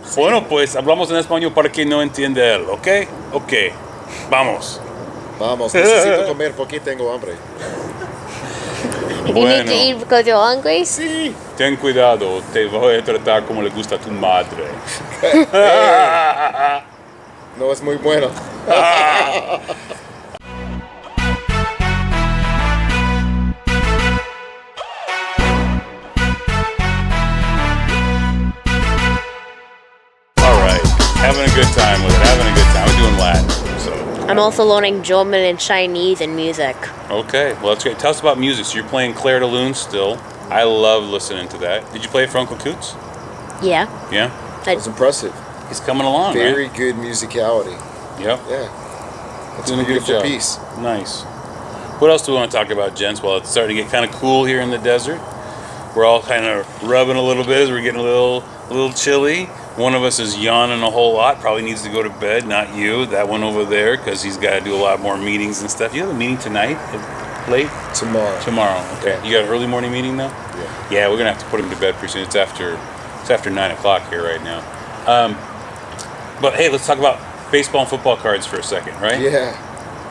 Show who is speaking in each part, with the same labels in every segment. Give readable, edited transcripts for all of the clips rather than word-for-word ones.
Speaker 1: Sí. Bueno, pues hablamos en español para que no entienda él, ¿ok? Ok, vamos.
Speaker 2: Vamos, necesito comer porque tengo hambre.
Speaker 1: Bueno.
Speaker 3: You need to eat because you're hungry?
Speaker 2: Sí.
Speaker 1: Ten cuidado, te voy a tratar como le gusta a tu madre.
Speaker 2: No es muy bueno.
Speaker 1: Having a good time with it. Having a good time. We're doing Latin. So.
Speaker 3: I'm also learning German and Chinese and music.
Speaker 1: Okay, well that's great. Tell us about music. So you're playing Claire de Lune still. I love listening to that. Did you play it for Uncle Coots?
Speaker 3: Yeah.
Speaker 1: Yeah?
Speaker 2: That was impressive.
Speaker 1: He's coming along,
Speaker 2: Very
Speaker 1: right?
Speaker 2: good musicality.
Speaker 1: Yep.
Speaker 2: Yeah. That's
Speaker 1: doing
Speaker 2: a beautiful piece.
Speaker 1: Nice. What else do we want to talk about, gents? Well, it's starting to get kind of cool here in the desert. We're all kind of rubbing a little bit as we're getting a little chilly. One of us is yawning a whole lot, probably needs to go to bed, not you, that one over there, because he's got to do a lot more meetings and stuff. You have a meeting tonight? Late?
Speaker 2: Tomorrow.
Speaker 1: Okay. Yeah. You got an early morning meeting though?
Speaker 2: Yeah.
Speaker 1: Yeah, we're going to have to put him to bed pretty soon. It's after 9 o'clock here right now. But hey, let's talk about baseball and football cards for a second, right?
Speaker 2: Yeah.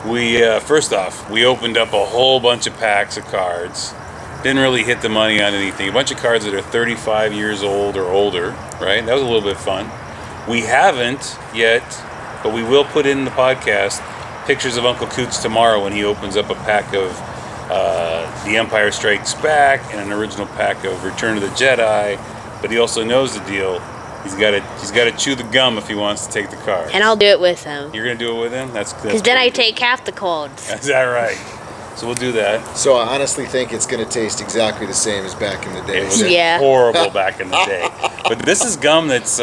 Speaker 1: We, first off, we opened up a whole bunch of packs of cards. Didn't really hit the money on anything. A bunch of cards that are 35 years old or older, right? That was a little bit fun. We haven't yet, but we will put in the podcast pictures of Uncle Coots tomorrow when he opens up a pack of The Empire Strikes Back and an original pack of Return of the Jedi. But he also knows the deal. He's got to chew the gum if he wants to take the cards.
Speaker 3: And I'll do it with him.
Speaker 1: You're gonna do it with him? That's
Speaker 3: because then I take half the cards.
Speaker 1: Is that right? So we'll do that.
Speaker 2: So I honestly think it's going to taste exactly the same as back in the day.
Speaker 1: It was
Speaker 3: Yeah.
Speaker 1: horrible back in the day. But this is gum that's,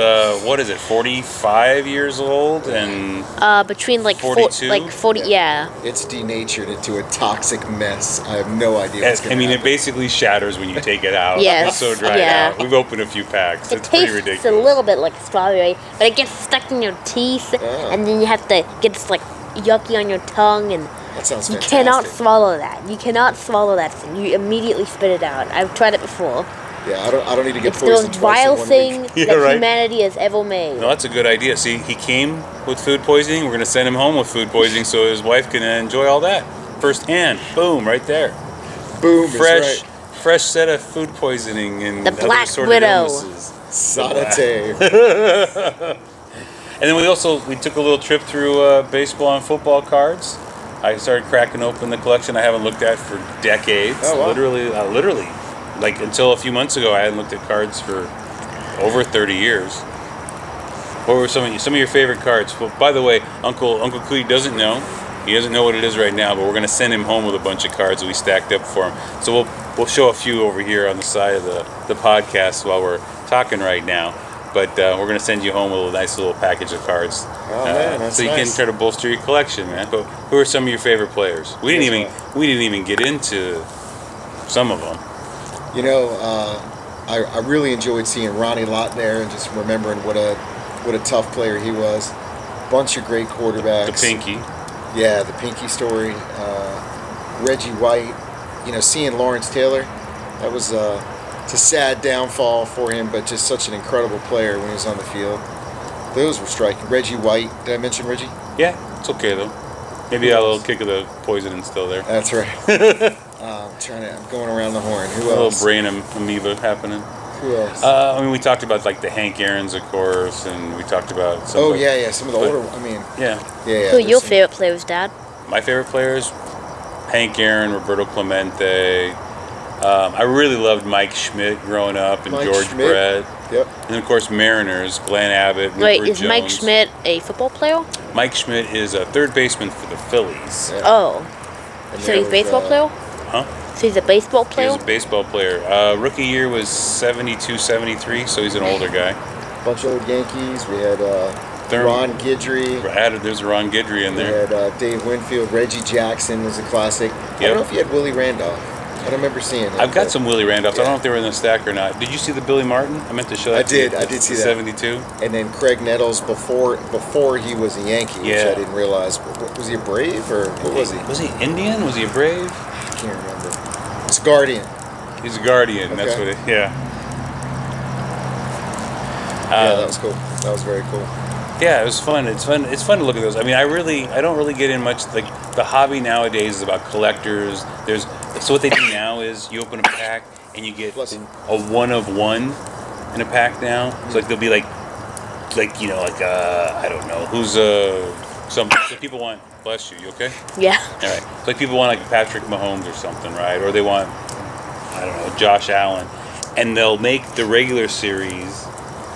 Speaker 1: 45 years old and
Speaker 3: between like
Speaker 1: 42?
Speaker 3: 40, yeah.
Speaker 2: It's denatured into a toxic mess. I have no idea what's going to happen.
Speaker 1: it basically shatters when you take it out.
Speaker 3: Yes,
Speaker 1: It's so dried
Speaker 3: yeah.
Speaker 1: out. We've opened a few packs.
Speaker 3: It
Speaker 1: It's pretty
Speaker 3: tastes
Speaker 1: ridiculous.
Speaker 3: a little bit like strawberry, but it gets stuck in your teeth, and then you have to get this like yucky on your tongue, and
Speaker 2: That sounds
Speaker 3: you
Speaker 2: fantastic.
Speaker 3: cannot swallow that. You cannot swallow that thing. You immediately spit it out. I've tried it before.
Speaker 2: Yeah, I don't need to get
Speaker 3: It's the most
Speaker 2: poisoned twice in
Speaker 3: vile
Speaker 2: 1
Speaker 3: thing
Speaker 2: week.
Speaker 1: Yeah,
Speaker 3: that
Speaker 1: right.
Speaker 3: humanity has ever made.
Speaker 1: No, that's a good idea. See, he came with food poisoning. We're going to send him home with food poisoning so his wife can enjoy all that firsthand. Boom, right there.
Speaker 2: Boom,
Speaker 1: Fresh,
Speaker 2: is right.
Speaker 1: fresh set of food poisoning and
Speaker 3: The
Speaker 1: other
Speaker 3: Black
Speaker 1: assorted
Speaker 3: Widow.
Speaker 1: illnesses.
Speaker 2: Sanite.
Speaker 1: And then we took a little trip through baseball and football cards. I started cracking open the collection I haven't looked at for decades.
Speaker 2: Oh, wow.
Speaker 1: Literally, like until a few months ago, I hadn't looked at cards for over 30 years. What were some of your favorite cards? Well, by the way, Uncle Cootie doesn't know. He doesn't know what it is right now, but we're going to send him home with a bunch of cards that we stacked up for him. So we'll show a few over here on the side of the podcast while we're talking right now. But we're going to send you home with a nice little package of cards.
Speaker 2: Oh, man, that's
Speaker 1: so you
Speaker 2: nice.
Speaker 1: can try to bolster your collection, man. But who are some of your favorite players? We didn't even get into some of them.
Speaker 2: You know, I really enjoyed seeing Ronnie Lott there and just remembering what a tough player he was. Bunch of great quarterbacks.
Speaker 1: The Pinky.
Speaker 2: Yeah, the Pinky story. Reggie White. You know, seeing Lawrence Taylor, that was it's a sad downfall for him, but just such an incredible player when he was on the field. Those were striking. Reggie White. Did I mention Reggie?
Speaker 1: Yeah, it's okay though. Maybe a little kick of the poison is still there.
Speaker 2: That's right. I'm going around the horn. Who
Speaker 1: A little
Speaker 2: else?
Speaker 1: brain amoeba happening.
Speaker 2: Who else?
Speaker 1: I mean, we talked about like the Hank Aaron's, of course, and we talked about some.
Speaker 2: Oh yeah, some of the older. I mean,
Speaker 1: Yeah.
Speaker 2: yeah.
Speaker 3: Who are
Speaker 2: there's
Speaker 3: your
Speaker 2: some-
Speaker 3: favorite players, Dad?
Speaker 1: My favorite players: Hank Aaron, Roberto Clemente. I really loved Mike Schmidt growing up, and
Speaker 2: Mike
Speaker 1: George
Speaker 2: Schmidt.
Speaker 1: Brett,
Speaker 2: Yep.
Speaker 1: and of course Mariners, Glenn Abbott,
Speaker 3: Wait,
Speaker 1: Rupert
Speaker 3: is Mike
Speaker 1: Jones.
Speaker 3: Schmidt a football player?
Speaker 1: Mike Schmidt is a third baseman for the Phillies.
Speaker 2: Yeah.
Speaker 3: Oh,
Speaker 2: And
Speaker 3: so
Speaker 2: there
Speaker 3: he's a
Speaker 2: was,
Speaker 3: baseball player?
Speaker 1: Huh?
Speaker 3: So he's a baseball
Speaker 1: He
Speaker 3: player?
Speaker 1: was a baseball player. Rookie year was 72, 73, so he's an older guy.
Speaker 2: Bunch of old Yankees. We had
Speaker 1: Thurman.
Speaker 2: Ron Guidry.
Speaker 1: There's Ron Guidry in
Speaker 2: We
Speaker 1: there.
Speaker 2: had Dave Winfield. Reggie Jackson was a classic. I
Speaker 1: Yep.
Speaker 2: don't know if you had Willie Randolph. I don't remember seeing him.
Speaker 1: I've got
Speaker 2: but
Speaker 1: some Willie Randolphs. I
Speaker 2: Yeah.
Speaker 1: don't know if they were in the stack or not. Did you see the Billy Martin? I meant to show that.
Speaker 2: I
Speaker 1: to you.
Speaker 2: did. I did see that.
Speaker 1: 72.
Speaker 2: And then Craig Nettles before he was a Yankee, which
Speaker 1: Yeah.
Speaker 2: I didn't realize. Was he a Brave or what was he?
Speaker 1: Was he Indian? Was he a Brave?
Speaker 2: I can't remember. It's Guardian.
Speaker 1: He's a Guardian. That's
Speaker 2: Okay.
Speaker 1: what it. Yeah.
Speaker 2: Yeah, that was cool. That was very cool.
Speaker 1: Yeah, it was fun. It's fun. It's fun to look at those. I mean, I don't really get in much. Like the hobby nowadays is about collectors. So what they do now is you open a pack and you get
Speaker 2: Bless you.
Speaker 1: a one of one in a pack now. So like there'll be like I don't know who's some so people want. Bless you. You okay?
Speaker 3: Yeah.
Speaker 1: All right. It's like people want like Patrick Mahomes or something, right? Or they want I don't know Josh Allen, and they'll make the regular series,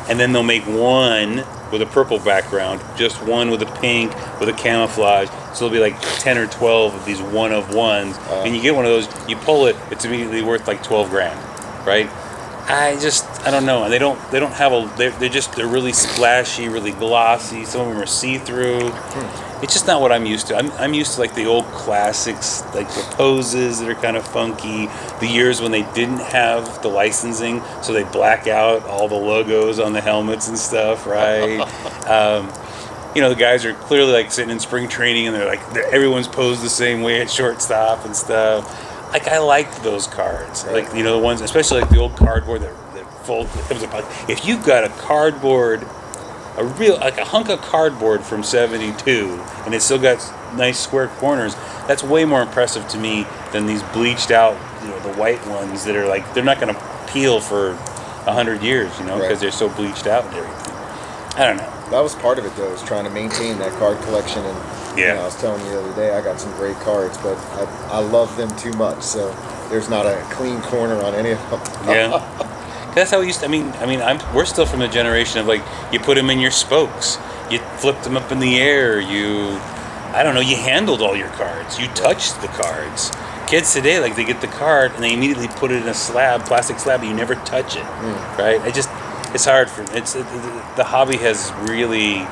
Speaker 1: and then they'll make one with a purple background, just one with a pink, with a camouflage. So there'll be like 10 or 12 of these one of ones. And you get one of those, you pull it, it's immediately worth like 12 grand, right? I don't know. And they don't have they're really splashy, really glossy. Some of them are see-through. It's just not what I'm used to. I'm used to like the old classics, like the poses that are kind of funky, the years when they didn't have the licensing, so they black out all the logos on the helmets and stuff, right? The guys are clearly like sitting in spring training and everyone's posed the same way at shortstop and stuff. Like I liked those cards,
Speaker 2: Right.
Speaker 1: like the ones, especially like the old cardboard that fold. If you've got a cardboard. A hunk of cardboard from '72, and it's still got nice square corners. That's way more impressive to me than these bleached out, the white ones that are like they're not going to peel for 100 years, because
Speaker 2: Right.
Speaker 1: they're so bleached out and everything. I don't know.
Speaker 2: That was part of it, though, is trying to maintain that card collection. And
Speaker 1: Yeah.
Speaker 2: I was telling you the other day, I got some great cards, but I love them too much. So there's not a clean corner on any of them.
Speaker 1: Yeah. That's how we used to. We're still from the generation of like you put them in your spokes, you flipped them up in the air, you handled all your cards, you touched the cards. Kids today, like they get the card and they immediately put it in a plastic slab, but you never touch it, right? It's hard the hobby has really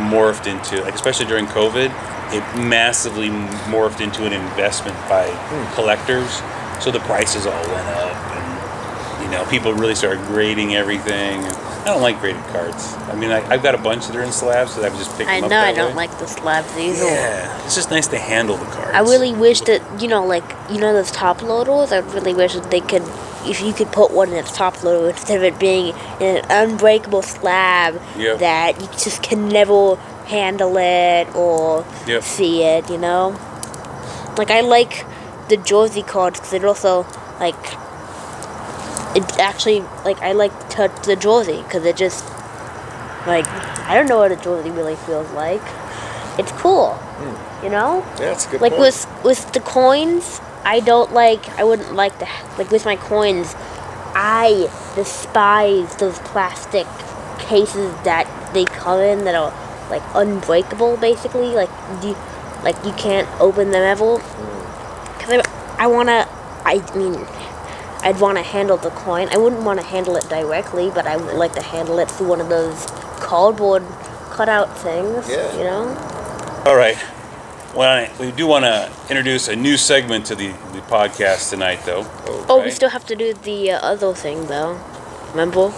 Speaker 1: morphed into, like especially during COVID, it massively morphed into an investment by collectors. So the prices all went up. People really started grading everything. I don't like graded cards. I've got a bunch that are in slabs, so I've just picked them up
Speaker 3: I
Speaker 1: that
Speaker 3: don't
Speaker 1: way.
Speaker 3: like the slabs either.
Speaker 1: Yeah, it's just nice to handle the cards.
Speaker 3: I really wish that, those top loaders, I really wish that they could, if you could put one in its top loader instead of it being in an unbreakable slab
Speaker 1: Yep.
Speaker 3: that you just can never handle it or
Speaker 1: Yep.
Speaker 3: see it, Like, I like the Jersey cards because it also, it actually, I like to touch the Jersey because it just, I don't know what a Jersey really feels like. It's cool,
Speaker 2: Yeah, that's a good
Speaker 3: Like
Speaker 2: point.
Speaker 3: with the coins, I wouldn't like to, with my coins, I despise those plastic cases that they come in that are, unbreakable, basically. You can't open them ever. Because I'd want to handle the coin. I wouldn't want to handle it directly, but I would like to handle it through one of those cardboard cutout things,
Speaker 2: Yeah.
Speaker 1: All right. Well, we do want to introduce a new segment to the podcast tonight, though.
Speaker 3: Oh, we
Speaker 1: Right.
Speaker 3: still have to do the other thing, though. Remember?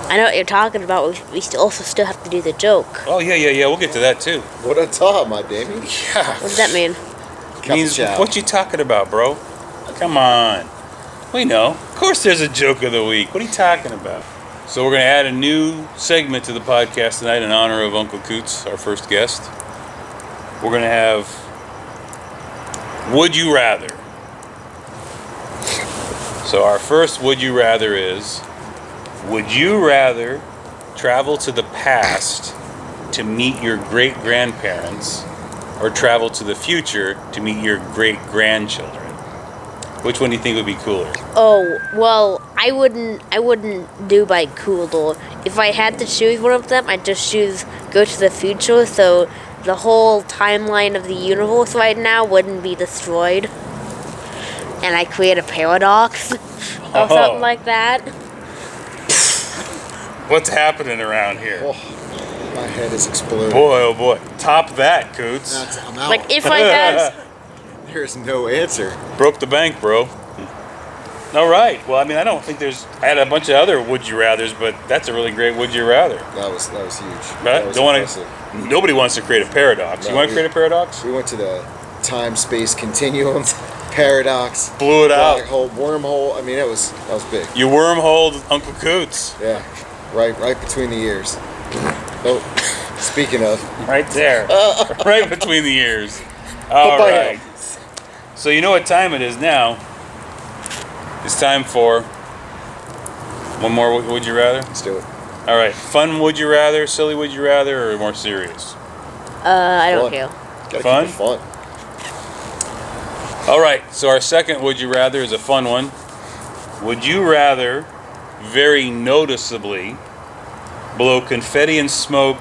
Speaker 3: I know what you're talking about. We also still have to do the joke.
Speaker 1: Oh, yeah. We'll get to that, too.
Speaker 2: What a thought, my baby.
Speaker 1: Yeah.
Speaker 3: What does that mean?
Speaker 1: Means, what you talking about, bro? Come on. We know. Of course there's a joke of the week. What are you talking about? So we're going to add a new segment to the podcast tonight in honor of Uncle Coots, our first guest. We're going to have Would You Rather. So our first Would You Rather is, would you rather travel to the past to meet your great-grandparents or travel to the future to meet your great-grandchildren? Which one do you think would be cooler?
Speaker 3: Oh, well, I wouldn't do by cooler. If I had to choose one of them, I'd just choose go to the future, so the whole timeline of the universe right now wouldn't be destroyed. And I create a paradox or something like that.
Speaker 1: What's happening around here?
Speaker 2: Oh, my head is exploding.
Speaker 1: Boy, oh boy. Top that, Coots.
Speaker 2: I'm out.
Speaker 3: Like, if I had...
Speaker 2: There's no answer.
Speaker 1: Broke the bank, bro. All right. Well, I don't think I had a bunch of other would you rathers, but that's a really great would you rather.
Speaker 2: That was huge.
Speaker 1: Right?
Speaker 2: That was impressive.
Speaker 1: Nobody wants to create a paradox.
Speaker 2: No,
Speaker 1: You want to create a paradox?
Speaker 2: We went to the time-space continuum Paradox.
Speaker 1: Blew it out.
Speaker 2: Black hole, wormhole. I mean, that was big.
Speaker 1: You wormholed Uncle Coots.
Speaker 2: Yeah, right between the ears. Oh, speaking of.
Speaker 1: Right there. Right between the ears. All right. So you know what time it is now. It's time for one more Would You Rather?
Speaker 2: Let's do it.
Speaker 1: All right. Fun Would You Rather, silly Would You Rather, or more serious?
Speaker 3: I don't care.
Speaker 2: Gotta
Speaker 1: Fun?
Speaker 2: keep it fun.
Speaker 1: All right. So our second Would You Rather is a fun one. Would you rather very noticeably blow confetti and smoke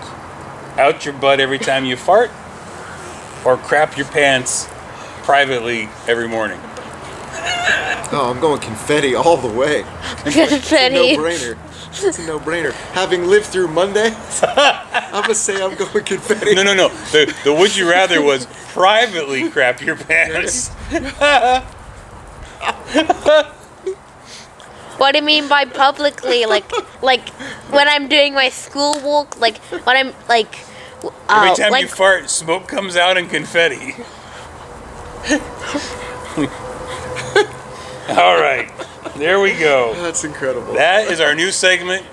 Speaker 1: out your butt every time you fart, or crap your pants privately every morning?
Speaker 2: Oh, I'm going confetti all the way.
Speaker 3: Confetti.
Speaker 2: It's a no-brainer. Having lived through Monday, I'm gonna say I'm going confetti.
Speaker 1: No. The Would You Rather was privately crap your pants.
Speaker 3: What do you mean by publicly? Like when I'm doing my schoolwork? Like when I'm like.
Speaker 1: Every time
Speaker 3: like,
Speaker 1: you fart, smoke comes out in confetti. All right, there we go.
Speaker 2: That's incredible.
Speaker 1: That is our new segment.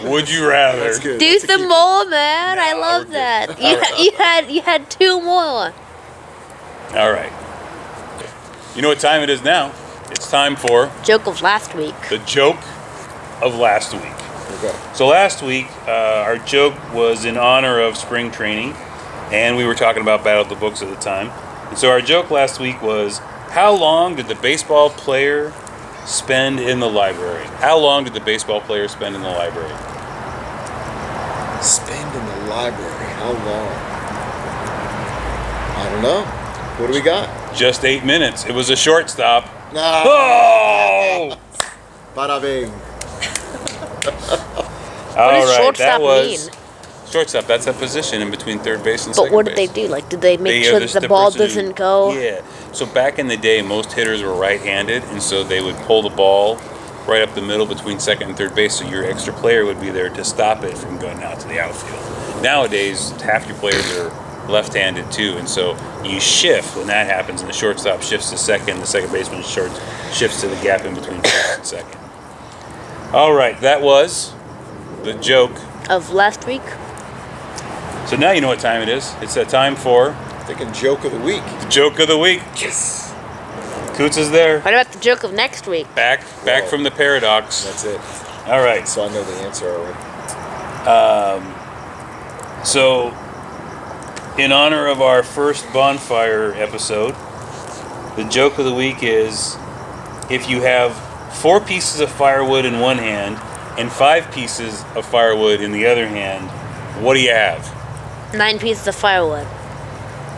Speaker 1: Would you rather?
Speaker 2: That's good.
Speaker 3: do
Speaker 2: That's a
Speaker 3: some
Speaker 2: keep.
Speaker 3: more, man. I
Speaker 1: Nah,
Speaker 3: love
Speaker 1: we're
Speaker 3: that.
Speaker 1: good.
Speaker 3: You had two more.
Speaker 1: All right. You know what time it is now? It's time for
Speaker 3: Joke of last week.
Speaker 1: the joke of last week.
Speaker 2: Okay.
Speaker 1: So last week, our joke was in honor of spring training, and we were talking about Battle of the Books at the time. And so our joke last week was, how long did the baseball player spend in the library? How long did the baseball player spend in the library?
Speaker 2: Spend in the library. How long? I don't know. What do we got?
Speaker 1: Just 8 minutes. It was a shortstop.
Speaker 2: Nah.
Speaker 1: Oh!
Speaker 2: Bada bing.
Speaker 1: All
Speaker 3: does
Speaker 1: right,
Speaker 3: shortstop
Speaker 1: that was
Speaker 3: mean?
Speaker 1: shortstop. That's a position in between third base and
Speaker 3: But
Speaker 1: second
Speaker 3: what
Speaker 1: base.
Speaker 3: did they do? Like, did they make
Speaker 1: They
Speaker 3: sure
Speaker 1: are
Speaker 3: that
Speaker 1: just
Speaker 3: the ball
Speaker 1: person who-
Speaker 3: doesn't go?
Speaker 1: Yeah. So back in the day, most hitters were right-handed, and so they would pull the ball right up the middle between second and third base, so your extra player would be there to stop it from going out to the outfield. Nowadays, half your players are left-handed too, and so you shift when that happens, and the shortstop shifts to second, the second baseman shifts to the gap in between first and second. All right, that was the joke.
Speaker 3: Of last week?
Speaker 1: So now you know what time it is. It's that time for
Speaker 2: Thinking joke of the week.
Speaker 1: the joke of the week.
Speaker 2: Yes.
Speaker 1: Coots is there.
Speaker 3: What about the joke of next week?
Speaker 1: Back
Speaker 2: Whoa.
Speaker 1: from the paradox.
Speaker 2: That's it.
Speaker 1: All right.
Speaker 2: So I know the answer already.
Speaker 1: So, in honor of our first Bonfire episode, the joke of the week is, if you have 4 pieces of firewood in one hand and 5 pieces of firewood in the other hand, what do you have?
Speaker 3: 9 pieces of firewood.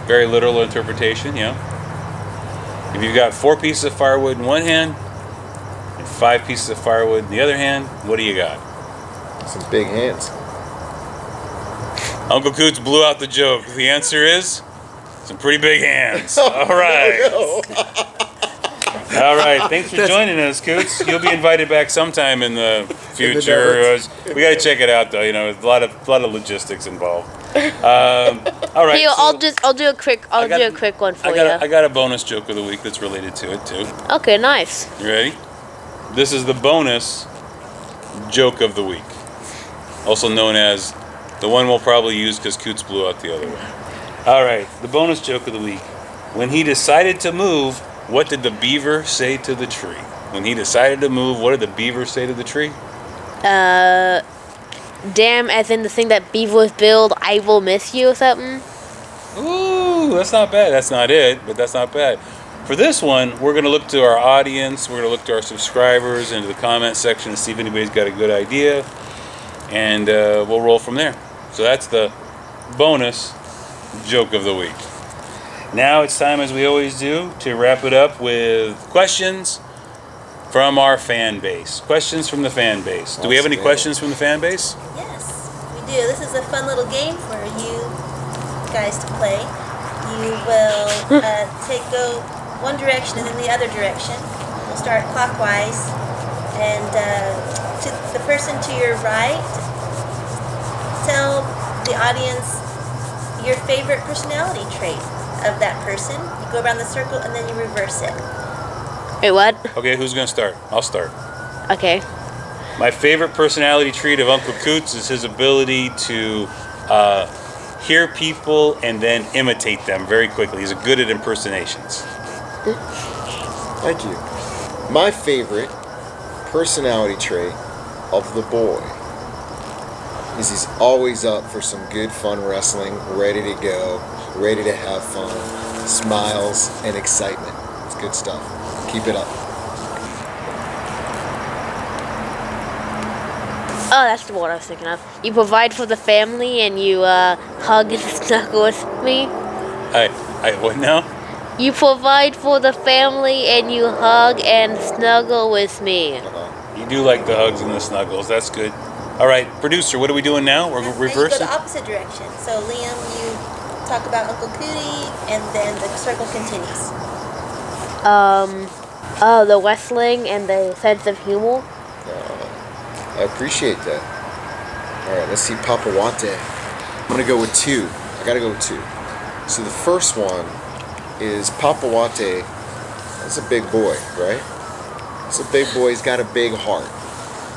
Speaker 1: Very literal interpretation, yeah. If you've got 4 pieces of firewood in one hand and 5 pieces of firewood in the other hand, what do you got?
Speaker 2: Some big hands.
Speaker 1: Uncle Coots blew out the joke. The answer is some pretty big hands. All right. All right. Thanks for joining us, Coots. You'll be invited back sometime in the future. We got to check it out, though. You know, there's a lot of logistics involved. All right.
Speaker 3: Here,
Speaker 1: so
Speaker 3: I'll do a quick one for you.
Speaker 1: I got a bonus joke of the week that's related to it too.
Speaker 3: Okay, nice.
Speaker 1: You ready? This is the bonus joke of the week, also known as the one we'll probably use because Coots blew out the other one. All right, the bonus joke of the week. When he decided to move, what did the beaver say to the tree? When he decided to move, what did the beaver say to the tree?
Speaker 3: Damn, as in the thing that beavers build, I will miss you or something.
Speaker 1: Ooh, that's not bad. That's not it, but that's not bad. For this one, we're going to look to our audience, we're going to look to our subscribers, into the comment section to see if anybody's got a good idea, and we'll roll from there. So that's the bonus joke of the week. Now it's time, as we always do, to wrap it up with questions from our fan base. Questions from the fan base. Do we have any questions from the fan base?
Speaker 4: Yes, we do. This is a fun little game for you guys to play. You will go one direction and then the other direction. We'll start clockwise, and to the person to your right, tell the audience your favorite personality trait of that person. You go around the circle and then you reverse it.
Speaker 3: Wait, what?
Speaker 1: Okay, who's gonna start? I'll start.
Speaker 3: Okay.
Speaker 1: My favorite personality trait of Uncle Coots is his ability to hear people and then imitate them very quickly. He's good at impersonations.
Speaker 2: Thank you. My favorite personality trait of the boy is he's always up for some good fun wrestling, ready to go, ready to have fun, smiles and excitement. It's good stuff. Keep it up.
Speaker 3: Oh, that's the one I was thinking of. You provide for the family and you hug and snuggle with me.
Speaker 1: What now?
Speaker 3: You provide for the family and you hug and snuggle with me.
Speaker 1: You do like the hugs and the snuggles. That's good. All right, producer, what are we doing now? We're
Speaker 4: Now you go
Speaker 1: reversing?
Speaker 4: the opposite direction. So Liam, you talk about Uncle Cootie, and then the circle continues.
Speaker 3: The wrestling and the sense of humor.
Speaker 2: I appreciate that. All right, let's see Papahuate. I'm going to go with 2. I got to go with 2. So the first one is Papahuate. That's a big boy, right? It's a big boy. He's got a big heart.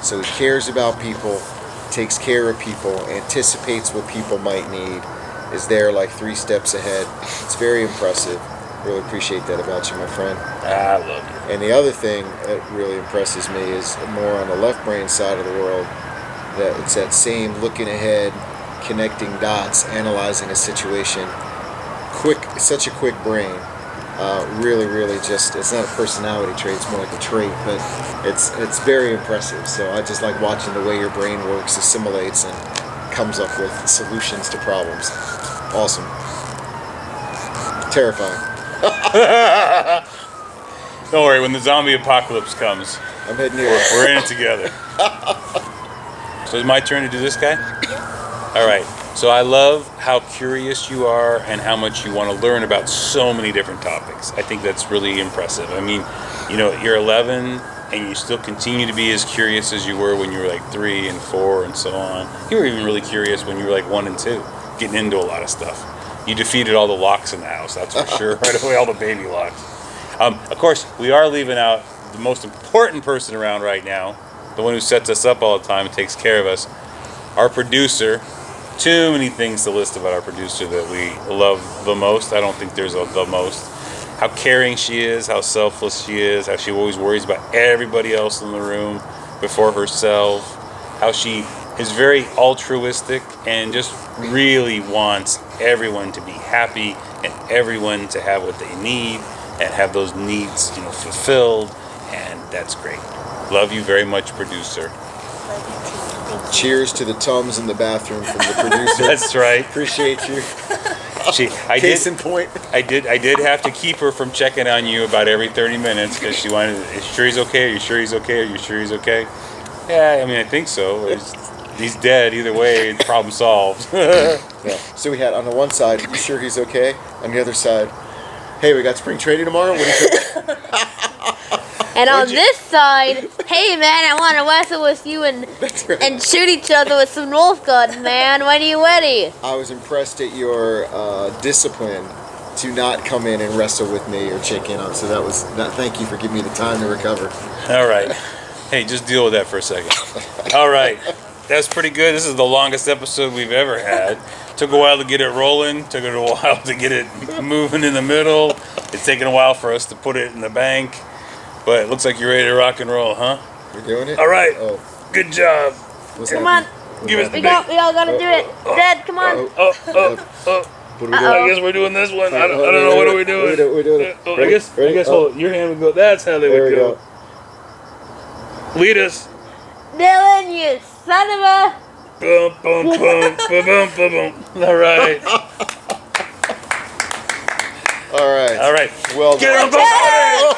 Speaker 2: So he cares about people, takes care of people, anticipates what people might need, is there like 3 steps ahead. It's very impressive. Really appreciate that about you, my friend.
Speaker 1: I love you.
Speaker 2: And the other thing that really impresses me is more on the left brain side of the world, that it's that same looking ahead, connecting dots, analyzing a situation. Quick, such a quick brain. Really just, it's not a personality trait, it's more like a trait, but it's very impressive. So I just like watching the way your brain works, assimilates, and comes up with solutions to problems. Awesome. Terrifying.
Speaker 1: Don't worry, when the zombie apocalypse comes,
Speaker 2: I'm heading here.
Speaker 1: we're in it together. So it's my turn to do this guy? All right. So I love how curious you are and how much you want to learn about so many different topics. I think that's really impressive. I mean, you're 11 and you still continue to be as curious as you were when you were like 3 and 4 and so on. You were even really curious when you were like 1 and 2, getting into a lot of stuff. You defeated all the locks in the house, that's for sure. Right away, all the baby locks. Of course, we are leaving out the most important person around right now, the one who sets us up all the time and takes care of us, our producer. Too many things to list about our producer that we love the most. I don't think there's the most. How caring she is, how selfless she is, how she always worries about everybody else in the room before herself, how she is very altruistic and just really wants everyone to be happy and everyone to have what they need and have those needs, fulfilled, and that's great. Love you very much, producer.
Speaker 4: Love you too. Thank you.
Speaker 2: Cheers to the Tums in the bathroom from the producer.
Speaker 1: That's right.
Speaker 2: Appreciate you. Case in point.
Speaker 1: I did have to keep her from checking on you about every 30 minutes because she wanted. Is sure he's okay? Are you sure he's okay? Are you sure he's okay? Yeah, I mean, I think so. He's dead either way. Problem solved.
Speaker 2: Yeah. So we had on the one side, you sure he's okay? On the other side, hey, we got spring training tomorrow. What do you think?
Speaker 3: And on this side, hey man, I want to wrestle with you and
Speaker 2: That's right.
Speaker 3: and shoot each other with some North guns, man. When are you ready?
Speaker 2: I was impressed at your discipline to not come in and wrestle with me or check in on. So thank you for giving me the time to recover.
Speaker 1: All right. Hey, just deal with that for a second. All right. That's pretty good. This is the longest episode we've ever had. Took a while to get it rolling. Took it a while to get it moving in the middle. It's taken a while for us to put it in the bank. But it looks like you're ready to rock and roll, huh?
Speaker 2: You're doing it?
Speaker 1: All right.
Speaker 2: Oh,
Speaker 1: Good job.
Speaker 2: what's
Speaker 3: Come
Speaker 2: happening?
Speaker 3: on.
Speaker 1: Give us the
Speaker 3: We all gotta do it. Dad, come on.
Speaker 2: Oh, what are we
Speaker 3: Uh-oh.
Speaker 2: doing?
Speaker 1: I guess we're doing this one. I don't know. What are we doing?
Speaker 2: We're doing it.
Speaker 1: Oh, I
Speaker 2: Ready?
Speaker 1: guess
Speaker 2: Ready?
Speaker 1: hold on. Your hand would go. That's how they
Speaker 2: There
Speaker 1: would
Speaker 2: we
Speaker 1: go.
Speaker 2: go.
Speaker 1: Lead us.
Speaker 3: Dylan, you son of a...
Speaker 1: Boom, boom, boom, boom, boom, boom, boom. All right.
Speaker 2: All right.
Speaker 1: All right.
Speaker 2: Well
Speaker 1: Get
Speaker 2: done.
Speaker 1: him, Bonfire!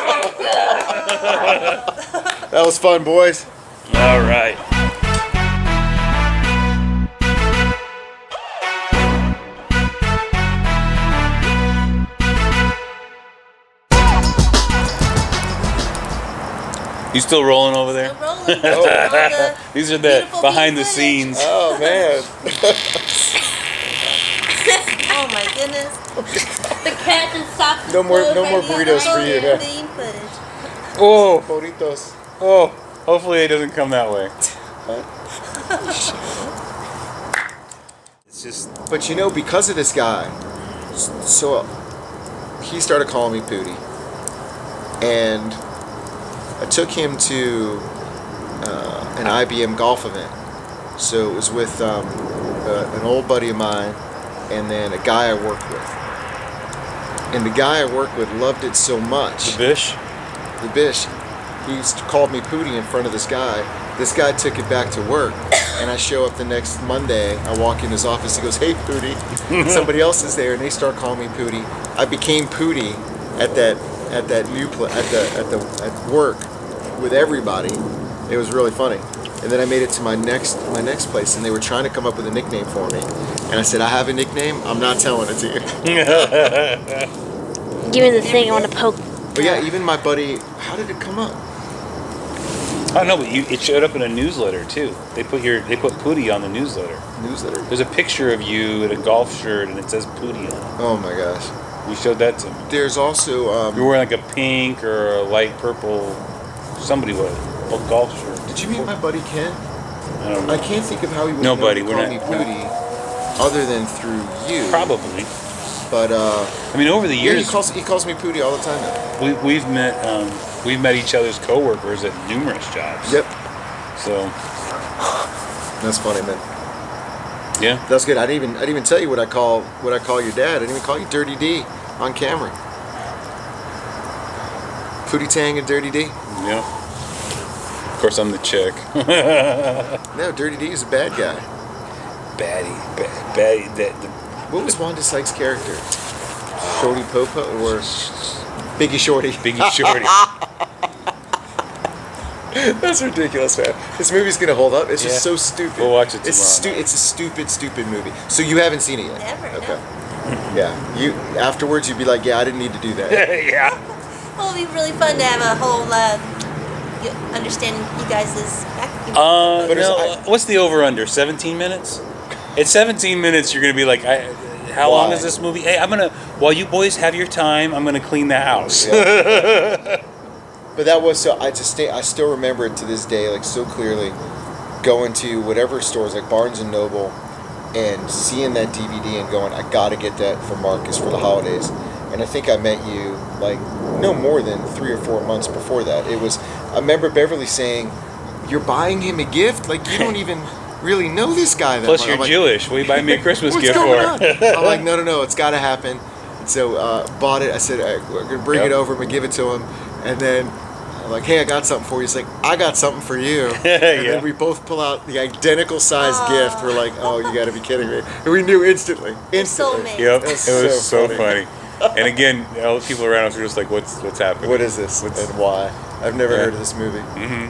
Speaker 2: That was fun, boys.
Speaker 1: All right. You still rolling over there?
Speaker 4: Still rolling. All the
Speaker 1: These are the
Speaker 4: beautiful
Speaker 1: behind the
Speaker 4: footage.
Speaker 1: scenes.
Speaker 2: Oh man.
Speaker 4: Oh my goodness.
Speaker 3: The cat and stop.
Speaker 2: No more burritos for you, man.
Speaker 4: Bean footage.
Speaker 1: Oh,
Speaker 2: Bonitos.
Speaker 1: oh. Hopefully it doesn't come that way. It's just.
Speaker 2: But you know, because of this guy, so he started calling me Pootie, and I took him to an IBM golf event. So it was with an old buddy of mine, and then a guy I worked with. And the guy I worked with loved it so much.
Speaker 1: The Bish?
Speaker 2: The Bish. He called me Pootie in front of this guy. This guy took it back to work, and I show up the next Monday. I walk in his office. He goes, "Hey, Pootie." Somebody else is there, and they start calling me Pootie. I became Pootie at work with everybody. It was really funny. And then I made it to my next place, and they were trying to come up with a nickname for me. And I said, "I have a nickname. I'm not telling it to you."
Speaker 3: Give me the thing. I want to poke.
Speaker 2: But yeah, even my buddy. How did it come up?
Speaker 1: I don't know, but it showed up in a newsletter too. They put Pootie on the newsletter.
Speaker 2: Newsletter.
Speaker 1: There's a picture of you in a golf shirt, and it says Pootie on it.
Speaker 2: Oh my gosh.
Speaker 1: We showed that to me.
Speaker 2: There's also.
Speaker 1: You're wearing like a pink or a light purple. Somebody was a golf shirt.
Speaker 2: Did you meet my buddy Ken?
Speaker 1: I don't know.
Speaker 2: I can't think of how he would
Speaker 1: Nobody,
Speaker 2: call
Speaker 1: we're
Speaker 2: me
Speaker 1: not-
Speaker 2: Pootie, other than through you.
Speaker 1: Probably.
Speaker 2: But
Speaker 1: I mean, over the
Speaker 2: yeah,
Speaker 1: years,
Speaker 2: he calls me Pootie all the time now.
Speaker 1: we've met each other's coworkers at numerous jobs.
Speaker 2: Yep.
Speaker 1: So
Speaker 2: That's funny, man.
Speaker 1: yeah.
Speaker 2: That's good. I didn't even tell you what I call your dad. I didn't even call you Dirty D on camera. Pootie Tang and Dirty D.
Speaker 1: Yeah. Of course, I'm the chick.
Speaker 2: No, Dirty D is a bad guy.
Speaker 1: Baddie.
Speaker 2: What was Wanda Sykes' character? Shorty Popo or Biggie Shorty?
Speaker 1: Biggie Shorty.
Speaker 2: That's ridiculous, man. This movie's gonna hold up. It's just
Speaker 1: Yeah.
Speaker 2: so stupid.
Speaker 1: We'll watch it
Speaker 2: It's
Speaker 1: tomorrow.
Speaker 2: It's a stupid movie. So you haven't seen it yet?
Speaker 4: Never, no.
Speaker 2: Okay. Yeah. You afterwards you'd be like, yeah, I didn't need to do that.
Speaker 1: Yeah.
Speaker 4: Well, it'll be really fun to have a whole understanding you guys' back.
Speaker 2: But
Speaker 1: No,
Speaker 2: it's-
Speaker 1: what's the over under? 17 minutes? At 17 minutes, you're gonna be like, how long
Speaker 2: Why?
Speaker 1: is this movie? Hey, while you boys have your time, I'm gonna clean the house.
Speaker 2: Yeah. But that was so. I still remember it to this day, like so clearly, going to whatever stores like Barnes and Noble, and seeing that DVD and going, I gotta get that for Marcus for the holidays. And I think I met you like no more than 3 or 4 months before that. It was. I remember Beverly saying, "You're buying him a gift? Like you don't even really know this guy that
Speaker 1: Plus,
Speaker 2: much."
Speaker 1: you're
Speaker 2: I'm like,
Speaker 1: Jewish. What are you buying me a Christmas
Speaker 2: What's
Speaker 1: gift
Speaker 2: going
Speaker 1: for?
Speaker 2: on? I'm like, no, it's got to happen. So bought it. I said, we're gonna bring it over. I'm gonna give it to him, and then I'm like, hey, I got something for you. He's like, I got something for you. And
Speaker 1: Yeah.
Speaker 2: then we both pull out the identical size gift. We're like, oh, you got to be kidding me. And we knew instantly.
Speaker 4: Soulmate.
Speaker 1: Yep,
Speaker 2: That's
Speaker 1: it was
Speaker 2: so
Speaker 1: so funny. And again, all the people around us were just like, "What's happening?
Speaker 2: What is this and why? I've never
Speaker 1: Yeah.
Speaker 2: heard of this movie.
Speaker 1: Mm-hmm.